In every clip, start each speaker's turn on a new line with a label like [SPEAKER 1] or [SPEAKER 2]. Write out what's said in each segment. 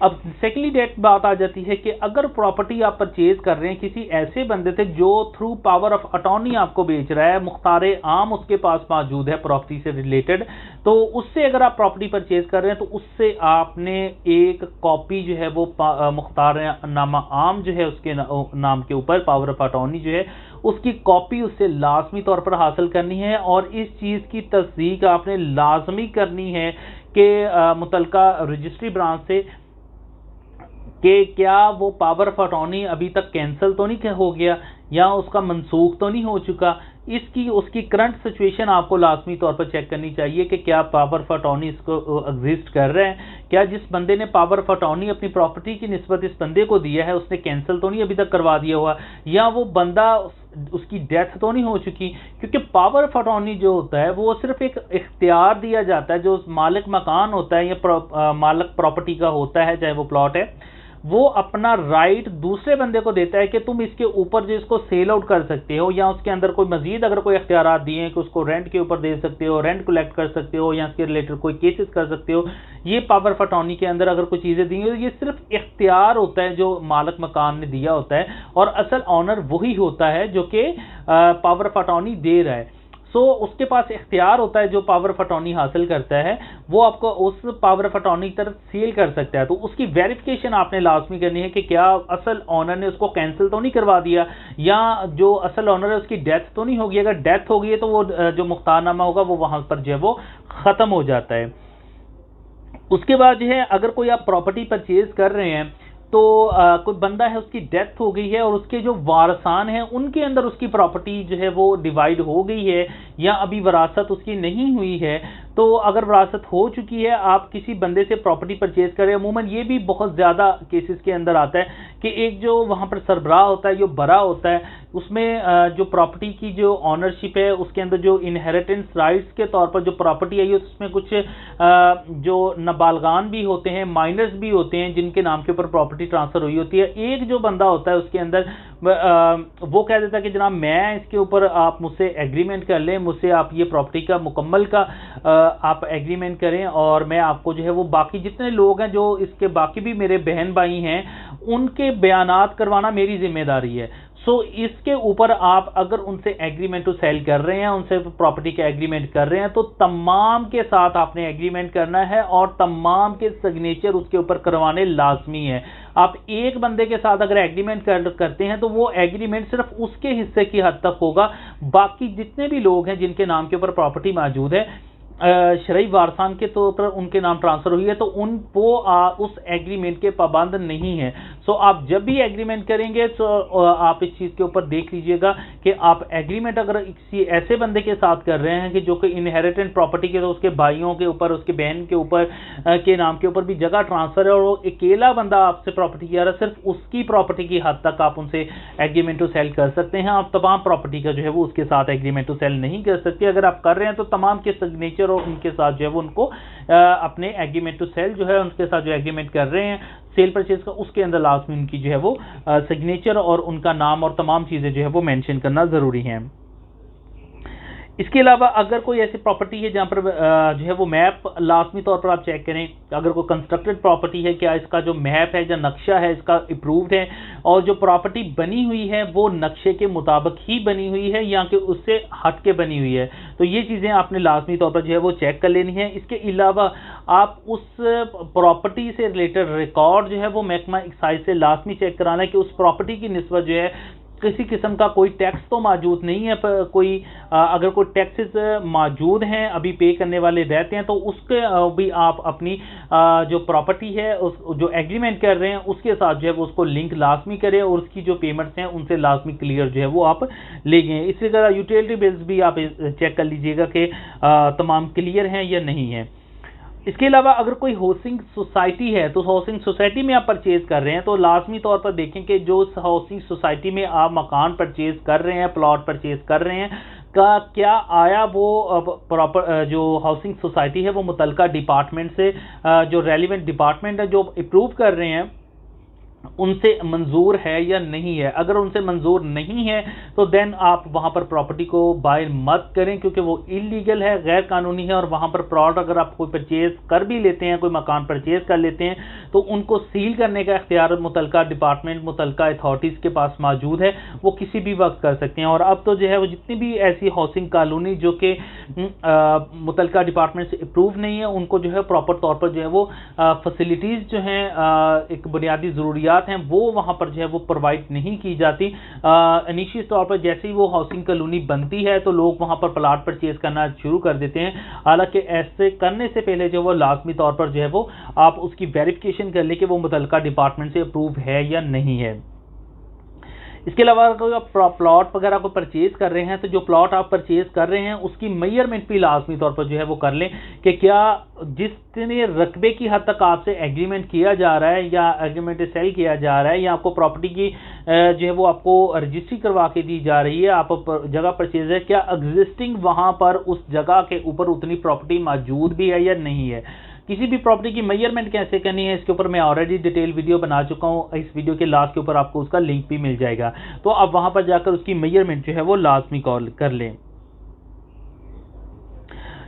[SPEAKER 1] اب secondly date بات آ جاتی ہے کہ اگر پراپرٹی آپ پرچیز کر رہے ہیں کسی ایسے بندے سے جو تھرو پاور آف اٹارنی آپ کو بیچ رہا ہے، مختار عام اس کے پاس موجود ہے پراپرٹی سے ریلیٹڈ، تو اس سے اگر آپ پراپرٹی پرچیز کر رہے ہیں تو اس سے آپ نے ایک کاپی جو ہے وہ مختار نامہ عام جو ہے اس کے نام کے اوپر پاور آف اٹارنی جو ہے اس کی کاپی اس سے لازمی طور پر حاصل کرنی ہے، اور اس چیز کی تصدیق آپ نے لازمی کرنی ہے کہ متعلقہ رجسٹری برانچ سے کہ کیا وہ پاور آف اٹارنی ابھی تک کینسل تو نہیں ہو گیا یا اس کا منسوخ تو نہیں ہو چکا۔ اس کی کرنٹ سچویشن آپ کو لازمی طور پر چیک کرنی چاہیے کہ کیا پاور آف اٹارنی اس کو ایگزسٹ کر رہے ہیں، کیا جس بندے نے پاور آف اٹارنی اپنی پراپرٹی کی نسبت اس بندے کو دیا ہے اس نے کینسل تو نہیں ابھی تک کروا دیا ہوا، یا وہ بندہ اس کی ڈیتھ تو نہیں ہو چکی۔ کیونکہ پاور آف اٹارنی جو ہوتا ہے وہ صرف ایک اختیار دیا جاتا ہے، جو مالک مکان ہوتا ہے یا مالک پراپرٹی کا ہوتا ہے، چاہے وہ پلاٹ ہے، وہ اپنا رائٹ دوسرے بندے کو دیتا ہے کہ تم اس کے اوپر جو اس کو سیل آؤٹ کر سکتے ہو، یا اس کے اندر کوئی مزید اگر کوئی اختیارات دیے ہیں کہ اس کو رینٹ کے اوپر دے سکتے ہو، رینٹ کلیکٹ کر سکتے ہو، یا اس کے ریلیٹڈ کوئی کیسز کر سکتے ہو۔ یہ پاور آف اٹارنی کے اندر اگر کوئی چیزیں دی ہیں، یہ صرف اختیار ہوتا ہے جو مالک مکان نے دیا ہوتا ہے، اور اصل آنر وہی ہوتا ہے جو کہ پاور آف اٹارنی دے رہا ہے۔ اس کے پاس اختیار ہوتا ہے، جو پاور آف اٹارنی حاصل کرتا ہے وہ آپ کو اس پاور آف اٹارنی کی طرف سیل کر سکتا ہے۔ تو اس کی ویریفیکیشن آپ نے لازمی کرنی ہے کہ کیا اصل آنر نے اس کو کینسل تو نہیں کروا دیا، یا جو اصل آنر ہے اس کی ڈیتھ تو نہیں ہوگی۔ اگر ڈیتھ ہوگی ہے تو وہ جو مختار نامہ ہوگا وہ وہاں پر جو ہے وہ ختم ہو جاتا ہے۔ اس کے بعد جو ہے اگر کوئی آپ پراپرٹی پرچیز کر رہے ہیں تو کوئی بندہ ہے اس کی ڈیتھ ہو گئی ہے اور اس کے جو وارثان ہیں ان کے اندر اس کی پراپرٹی جو ہے وہ ڈیوائیڈ ہو گئی ہے، یا ابھی وراثت اس کی نہیں ہوئی ہے، تو اگر وراثت ہو چکی ہے آپ کسی بندے سے پراپرٹی پرچیز کریں، عموماً یہ بھی بہت زیادہ کیسز کے اندر آتا ہے کہ ایک جو وہاں پر سربراہ ہوتا ہے، جو برا ہوتا ہے، اس میں جو پراپرٹی کی جو آنرشپ ہے اس کے اندر جو انہیریٹنس رائٹس کے طور پر جو پراپرٹی آئی ہے اس میں کچھ جو نابالغان بھی ہوتے ہیں، مائنرز بھی ہوتے ہیں جن کے نام کے اوپر پراپرٹی ٹرانسفر ہوئی ہوتی ہے۔ ایک جو بندہ ہوتا ہے اس کے اندر وہ کہہ دیتا ہے کہ جناب میں اس کے اوپر آپ مجھ سے ایگریمنٹ کر لیں، مجھ سے آپ یہ پراپرٹی کا مکمل کا آپ ایگریمنٹ کریں، اور میں آپ کو جو ہے وہ باقی جتنے لوگ ہیں جو اس کے باقی بھی میرے بہن بھائی ہیں ان کے بیانات کروانا میری ذمہ داری ہے۔ اس کے اوپر آپ اگر ان سے ایگریمنٹ ٹو سیل کر رہے ہیں، ان سے پراپرٹی کا ایگریمنٹ کر رہے ہیں، تو تمام کے ساتھ آپ نے ایگریمنٹ کرنا ہے اور تمام کے سگنیچر اس کے اوپر کروانے لازمی ہے۔ آپ ایک بندے کے ساتھ اگر ایگریمنٹ کرتے ہیں تو وہ ایگریمنٹ صرف اس کے حصے کی حد تک ہوگا، باقی جتنے بھی لوگ ہیں جن کے نام کے اوپر پراپرٹی موجود ہے شرعی وارثان کے طور پر ان کے نام ٹرانسفر ہوئی ہے، تو ان وہ اس ایگریمنٹ کے پابند نہیں ہیں۔ آپ جب بھی ایگریمنٹ کریں گے تو آپ اس چیز کے اوپر دیکھ لیجئے گا کہ آپ ایگریمنٹ اگر کسی ایسے بندے کے ساتھ کر رہے ہیں کہ جو کہ انہیریٹنٹ پراپرٹی کے، تو اس کے بھائیوں کے اوپر، اس کے بہن کے اوپر کے نام کے اوپر بھی جگہ ٹرانسفر ہے، اور وہ اکیلا بندہ آپ سے پراپرٹی کیا رہا ہے، صرف اس کی پراپرٹی کی حد تک آپ ان سے ایگریمنٹ ٹو سیل کر سکتے ہیں۔ آپ تمام پراپرٹی کا جو ہے وہ اس کے ساتھ ایگریمنٹ ٹو سیل نہیں کر سکتے۔ اگر آپ کر رہے ہیں تو تمام کے سگنیچر اور ان کے ساتھ جو ہے وہ ان کو اپنے ایگریمنٹ ٹو سیل جو ہے ان کے ساتھ جو ایگریمنٹ کر رہے ہیں سیل پرچیز کا، اس کے اندر لازمی ان کی جو ہے وہ سگنیچر اور ان کا نام اور تمام چیزیں جو ہے وہ مینشن کرنا ضروری ہیں۔ اس کے علاوہ اگر کوئی ایسی پراپرٹی ہے جہاں پر جو ہے وہ میپ لازمی طور پر آپ چیک کریں، اگر کوئی کنسٹرکٹڈ پراپرٹی ہے کیا اس کا جو میپ ہے یا نقشہ ہے اس کا اپرووڈ ہے، اور جو پراپرٹی بنی ہوئی ہے وہ نقشے کے مطابق ہی بنی ہوئی ہے یا کہ اس سے ہٹ کے بنی ہوئی ہے، تو یہ چیزیں آپ نے لازمی طور پر جو ہے وہ چیک کر لینی ہے۔ اس کے علاوہ آپ اس پراپرٹی سے ریلیٹڈ ریکارڈ جو ہے وہ محکمہ ایکسائز سے لازمی چیک کرانا ہے کہ اس پراپرٹی کی نسبت جو ہے کسی قسم کا کوئی ٹیکس تو موجود نہیں ہے، کوئی اگر کوئی ٹیکسز موجود ہیں ابھی پے کرنے والے رہتے ہیں تو اس کے بھی آپ اپنی جو پراپرٹی ہے جو ایگریمنٹ کر رہے ہیں اس کے ساتھ جو ہے وہ اس کو لنک لازمی کریں، اور اس کی جو پیمنٹس ہیں ان سے لازمی کلیئر جو ہے وہ آپ لے گئے۔ اسی طرح یوٹیلٹی بلز بھی آپ چیک کر لیجئے گا کہ تمام کلیئر ہیں یا نہیں ہیں۔ اس کے علاوہ اگر کوئی ہاؤسنگ سوسائٹی ہے تو ہاؤسنگ سوسائٹی میں آپ پرچیز کر رہے ہیں تو لازمی طور پر دیکھیں کہ جو ہاؤسنگ سوسائٹی میں آپ مکان پرچیز کر رہے ہیں، پلاٹ پرچیز کر رہے ہیں، کیا آیا وہ پراپر جو ہاؤسنگ سوسائٹی ہے وہ متعلقہ ڈپارٹمنٹ سے جو ریلیونٹ ڈپارٹمنٹ ہے جو اپروو کر رہے ہیں ان سے منظور ہے یا نہیں ہے. اگر ان سے منظور نہیں ہے تو دین آپ وہاں پر پراپرٹی کو بائی مت کریں کیونکہ وہ انلیگل ہے, غیر قانونی ہے, اور وہاں پر پلاٹ اگر آپ کوئی پرچیز کر بھی لیتے ہیں, کوئی مکان پرچیز کر لیتے ہیں تو ان کو سیل کرنے کا اختیار متعلقہ ڈپارٹمنٹ, متعلقہ اتھارٹیز کے پاس موجود ہے, وہ کسی بھی وقت کر سکتے ہیں. اور اب تو جو ہے وہ جتنی بھی ایسی ہاؤسنگ کالونی جو کہ متعلقہ ڈپارٹمنٹ سے اپروو نہیں ہے, ان کو جو ہے پراپر طور پر جو ہے وہ فیسلٹیز جو ہیں, ایک بنیادی ضروریات ہیں, وہ وہاں پر جو ہے وہ پرووائڈ نہیں کی جاتی. انیشی طور پر جیسے ہی وہ ہاؤسنگ کالونی بنتی ہے تو لوگ وہاں پر پلاٹ پرچیز کرنا شروع کر دیتے ہیں. حالانکہ ایسے کرنے سے پہلے جو وہ لازمی طور پر جو ہے وہ آپ اس کی ویریفیکیشن کر لیں کہ وہ متعلقہ ڈپارٹمنٹ سے اپروو ہے یا نہیں ہے. اس کے علاوہ اگر آپ پلاٹ وغیرہ کو پرچیز کر رہے ہیں تو جو پلاٹ آپ پرچیز کر رہے ہیں اس کی میئرمنٹ بھی لازمی طور پر جو ہے وہ کر لیں کہ کیا جتنے رقبے کی حد تک آپ سے ایگریمنٹ کیا جا رہا ہے یا ایگریمنٹ سیل کیا جا رہا ہے یا آپ کو پراپرٹی کی جو ہے وہ آپ کو رجسٹری کروا کے دی جا رہی ہے, آپ جگہ پرچیز ہے, کیا ایگزسٹنگ وہاں پر اس جگہ کے اوپر اتنی پراپرٹی موجود بھی ہے یا نہیں ہے. کسی بھی پراپرٹی کی میئرمنٹ کیسے کرنی ہے اس کے اوپر میں آلریڈی ڈیٹیل ویڈیو بنا چکا ہوں, اس ویڈیو کے لاسٹ کے اوپر آپ کو اس کا لنک بھی مل جائے گا, تو آپ وہاں پر جا کر اس کی میئرمنٹ جو ہے وہ لازمی کر لیں.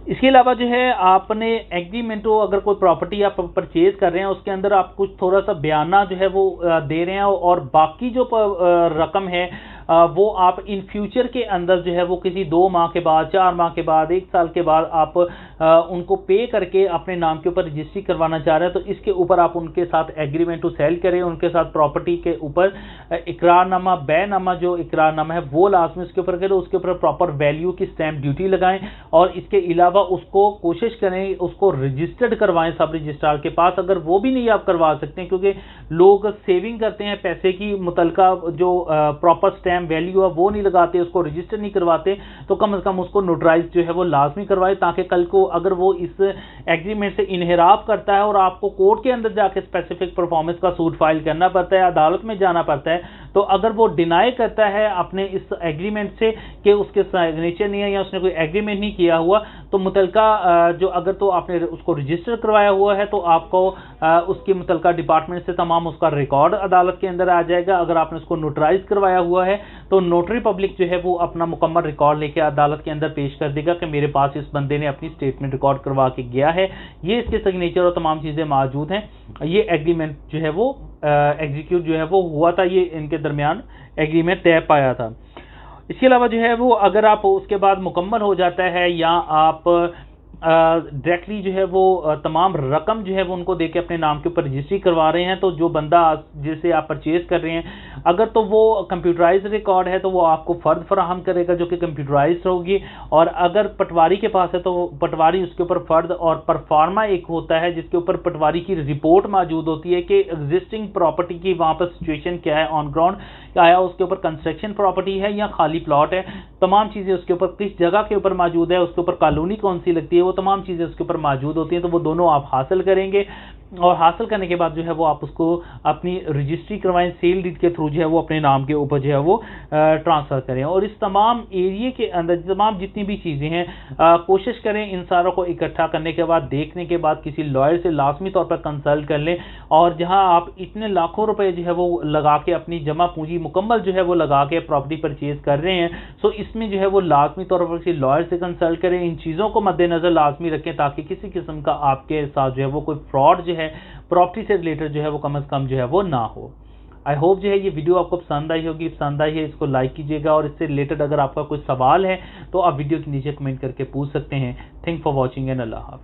[SPEAKER 1] اس کے علاوہ جو ہے آپ نے ایگریمنٹ اگر کوئی پراپرٹی آپ پرچیز کر رہے ہیں اس کے اندر آپ کچھ تھوڑا سا بیانہ جو ہے وہ دے رہے ہیں, اور باقی جو رقم ہے وہ آپ ان فیوچر کے اندر جو ہے وہ کسی 2 ماہ کے بعد, 4 ماہ کے بعد, 1 سال کے بعد آپ ان کو پے کر کے اپنے نام کے اوپر رجسٹری کروانا چاہ رہے ہیں, تو اس کے اوپر آپ ان کے ساتھ ایگریمنٹ ٹو سیل کریں, ان کے ساتھ پراپرٹی کے اوپر اقرار نامہ, بے نامہ جو اقرار نامہ ہے وہ لازمی اس کے اوپر کریں, اس کے اوپر پراپر ویلیو کی اسٹیمپ ڈیوٹی لگائیں, اور اس کے علاوہ اس کو کوشش کریں اس کو رجسٹرڈ کروائیں سب رجسٹرار کے پاس. اگر وہ بھی نہیں آپ کروا سکتے ہیں کیونکہ لوگ سیونگ کرتے ہیں پیسے کی, متعلقہ جو پراپر اسٹیمپ ویلیو ہے وہ نہیں لگاتے, اس کو رجسٹر نہیں کرواتے, تو کم از کم اس کو نوٹرائز جو ہے وہ لازمی کروائے, تاکہ کل کو اگر وہ اس ایگریمنٹ سے انحراف کرتا ہے اور آپ کو کورٹ کے اندر جا کے اسپیسیفک پرفارمنس کا سوٹ فائل کرنا پڑتا ہے, عدالت میں جانا پڑتا ہے, تو اگر وہ ڈینائی کرتا ہے اپنے اس ایگریمنٹ سے کہ اس کے سگنیچر نہیں ہے یا اس نے کوئی ایگریمنٹ نہیں کیا ہوا, تو متعلقہ جو اگر تو آپ نے اس کو رجسٹر کروایا ہوا ہے تو آپ کو اس کی متعلقہ ڈپارٹمنٹ سے تمام اس کا ریکارڈ عدالت کے اندر آ جائے گا. اگر آپ نے اس کو نوٹرائز کروایا ہوا ہے تو نوٹری پبلک جو ہے وہ اپنا مکمل ریکارڈ لے کے عدالت کے اندر پیش کر دے گا کہ میرے پاس اس بندے نے اپنی اسٹیٹمنٹ ریکارڈ کروا کے گیا ہے, یہ اس کے سگنیچر اور تمام چیزیں موجود ہیں, یہ ایگریمنٹ جو ہے وہ ایگزیکیوٹ جو ہے وہ ہوا تھا, یہ ان کے درمیان ایگریمنٹ طے پایا تھا. اس کے علاوہ جو ہے وہ اگر آپ اس کے بعد مکمل ہو جاتا ہے یا آپ ڈائریکٹلی جو ہے وہ تمام رقم جو ہے وہ ان کو دے کے اپنے نام کے اوپر رجسٹری کروا رہے ہیں, تو جو بندہ جسے آپ پرچیز کر رہے ہیں اگر تو وہ کمپیوٹرائز ریکارڈ ہے تو وہ آپ کو فرد فراہم کرے گا جو کہ کمپیوٹرائز ہوگی, اور اگر پٹواری کے پاس ہے تو وہ پٹواری اس کے اوپر فرد اور پرفارما ایک ہوتا ہے جس کے اوپر پٹواری کی رپورٹ موجود ہوتی ہے کہ ایگزسٹنگ پراپرٹی کی وہاں پر سچویشن کیا ہے آن گراؤنڈ, آیا اس کے اوپر کنسٹرکشن پراپرٹی ہے یا خالی پلاٹ ہے, تمام چیزیں اس کے اوپر کس جگہ کے اوپر موجود ہے, اس کے اوپر کالونی کون سی لگتی ہے, وہ تمام چیزیں اس کے اوپر موجود ہوتی ہیں, تو وہ دونوں آپ حاصل کریں گے, اور حاصل کرنے کے بعد جو ہے وہ آپ اس کو اپنی رجسٹری کروائیں, سیل ڈیڈ کے تھرو جو ہے وہ اپنے نام کے اوپر جو ہے وہ ٹرانسفر کریں. اور اس تمام ایریے کے اندر تمام جتنی بھی چیزیں ہیں کوشش کریں ان ساروں کو اکٹھا کرنے کے بعد, دیکھنے کے بعد کسی لائر سے لازمی طور پر کنسلٹ کر لیں, اور جہاں آپ اتنے لاکھوں روپے جو ہے وہ لگا کے اپنی جمع پونجی مکمل جو ہے وہ لگا کے پراپرٹی پرچیز کر رہے ہیں, سو اس میں جو ہے وہ لازمی طور پر کسی لائر سے کنسلٹ کریں, ان چیزوں کو مد نظر لازمی رکھیں تاکہ کسی قسم کا آپ کے ساتھ جو ہے وہ کوئی فراڈ جو ہے پراپرٹی سے ریلیٹڈ جو ہے وہ کم از کم جو ہے وہ نہ ہو. آئی ہوپ جو ہے یہ ویڈیو آپ کو پسند آئی ہوگی, پسند آئی ہے اس کو لائک کیجیے گا, اور اس سے ریلیٹڈ اگر آپ کا کوئی سوال ہے تو آپ ویڈیو کے نیچے کمنٹ کر کے پوچھ سکتے ہیں. تھینک فار واچنگ اینڈ اللہ حافظ.